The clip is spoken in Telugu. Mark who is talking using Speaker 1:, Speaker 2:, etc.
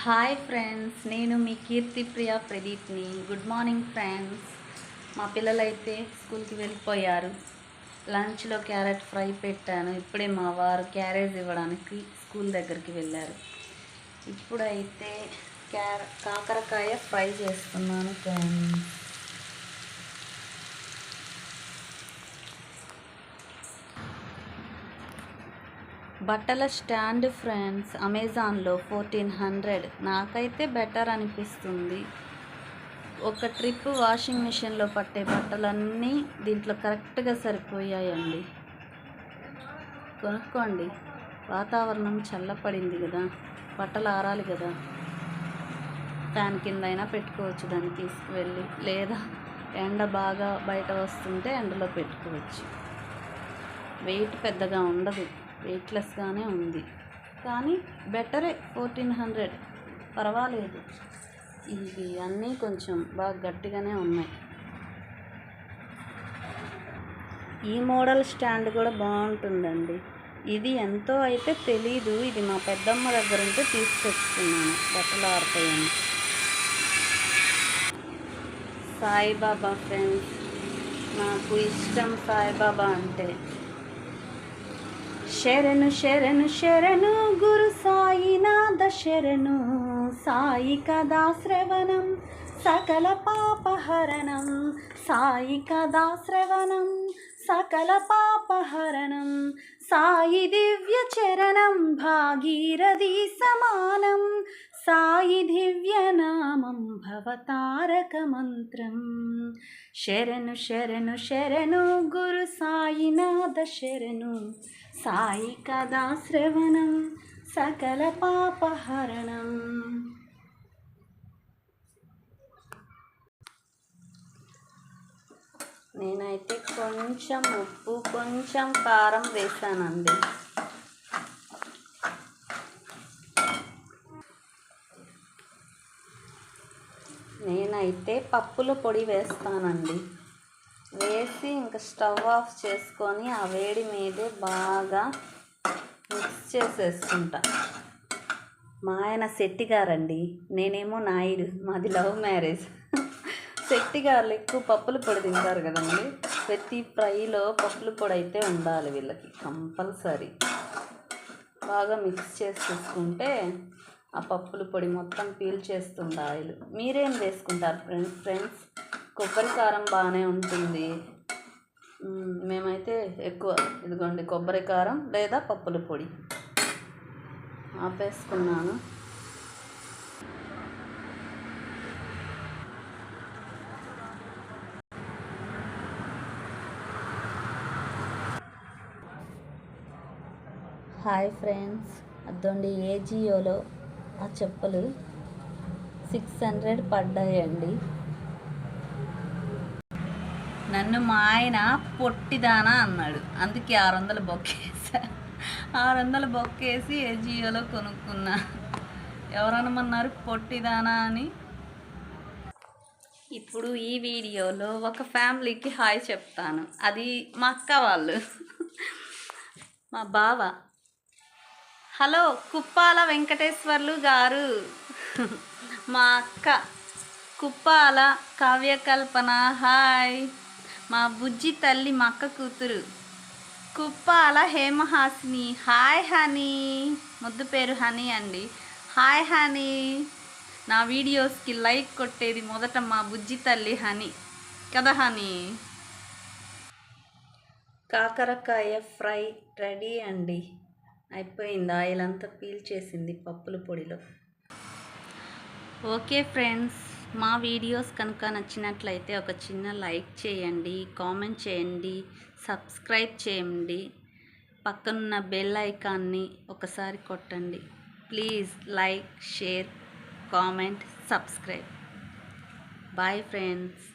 Speaker 1: హాయ్ ఫ్రెండ్స్, నేను మీ కీర్తి ప్రియా ప్రదీప్ని. Good morning friends. మా పిల్లలైతే స్కూల్కి వెళ్ళిపోయారు. లంచ్లో క్యారెట్ ఫ్రై పెట్టాను. ఇప్పుడే మా వారు క్యారేజ్ ఇవ్వడానికి స్కూల్ దగ్గరికి వెళ్ళారు. ఇప్పుడైతే కాకరకాయ ఫ్రై చేస్తున్నాను ఫ్రెండ్స్. బట్టల స్టాండ్ ఫ్రెండ్స్, అమెజాన్లో 1400. నాకైతే బెటర్ అనిపిస్తుంది. ఒక ట్రిప్ వాషింగ్ మిషన్లో పట్టే బట్టలన్నీ దీంట్లో కరెక్ట్గా సరిపోయాయండి. కొనుక్కోండి. వాతావరణం చల్లపడింది కదా, బట్టలు ఆరాలి కదా. ఫ్యాన్ కిందైనా పెట్టుకోవచ్చు దాన్ని తీసుకువెళ్ళి, లేదా ఎండ బాగా బయట వస్తుంటే ఎండలో పెట్టుకోవచ్చు. వెయిట్ పెద్దగా ఉండదు, వెయిట్లెస్గానే ఉంది, కానీ బెటరే. 1400 పర్వాలేదు. ఇవి అన్నీ కొంచెం బాగా గట్టిగానే ఉన్నాయి. ఈ మోడల్ స్టాండ్ కూడా బాగుంటుందండి. ఇది ఎంతో అయితే తెలీదు. ఇది మా పెద్దమ్మ దగ్గర ఉంటే తీసుకొచ్చుకున్నాను, బట్టలు ఆరుతాయని. సాయిబాబా ఫ్రెండ్స్, నాకు ఇష్టం సాయిబాబా అంటే. శరణు శరణు శరణు గురు సాయినాథ శరణు, సాయి కదా శ్రవణం సకల పాపహరణం, సాయి కదా శ్రవణం సకల పాపహరణం, సాయి దివ్య చరణం భాగీరథి సమానం, సాయి దివ్యనామం భవతారక మంత్రం. శరణు శరణు శరణు గురు సాయినాథ శరణు, సాయి కదా శ్రవణం సకల పాపహరణం. నేనైతే కొంచెం ఉప్పు, కొంచెం కారం వేసానండి. నేనైతే పప్పుల పొడి వేస్తానండి. వేసి ఇంకా స్టవ్ ఆఫ్ చేసుకొని ఆ వేడి మీదే బాగా మిక్స్ చేసేసుకుంటా. మా ఆయన శెట్టిగారండి, నేనేమో నాయుడు. మాది లవ్ మ్యారేజ్. శెట్టిగారులు ఎక్కువ పప్పుల పొడి తింటారు కదండి. ప్రతి ఫ్రైలో పప్పుల పొడి అయితే ఉండాలి వీళ్ళకి కంపల్సరీ. బాగా మిక్స్ చేసేసుకుంటే ఆ పప్పుల పొడి మొత్తం పీల్చేస్తుంది ఆయిల్. మీరేం వేసుకుంటారు ఫ్రెండ్స్? కొబ్బరి కారం బాగానే ఉంటుంది. మేమైతే ఎక్కువ ఇదిగోండి కొబ్బరి కారం లేదా పప్పుల పొడి ఆపేసుకున్నాను. హాయ్ ఫ్రెండ్స్, అదొండి ఏజియోలో ఆ చెప్పులు 600 పడ్డాయండి. నన్ను మా ఆయన పొట్టిదానా అన్నాడు, అందుకే 600 బొక్కేసా. 600 బొక్కేసి ఏజియోలో కొనుక్కున్నా. ఎవరనమన్నారు పొట్టిదానా అని. ఇప్పుడు ఈ వీడియోలో ఒక ఫ్యామిలీకి హాయ్ చెప్తాను. అది మా అక్క వాళ్ళు, మా బావ. హలో కుప్పాల వెంకటేశ్వర్లు గారు. మా అక్క కుప్పాల కావ్యకల్పన హాయ్. మా బుజ్జి తల్లి మా అక్క కూతురు కుప్పాల హేమహాసిని హాయ్ హనీ. ముద్దు పేరు హనీ అండి. Hi honey. నా వీడియోస్కి లైక్ కొట్టేది మొదట మా బుజ్జి తల్లి హనీ కదా హనీ. కాకరకాయ ఫ్రై రెడీ అండి. అయిపోయింది, ఆయిల్ అంతా పీల్చేసింది పప్పుల పొడిలో. ఓకే ఫ్రెండ్స్, మా వీడియోస్ కనుక నచ్చినట్లయితే ఒక చిన్న లైక్ చేయండి, కామెంట్ చేయండి, సబ్స్క్రైబ్ చేయండి. పక్కనున్న బెల్ ఐకాన్ని ఒకసారి కొట్టండి. Please like, share, comment, subscribe. Bye friends.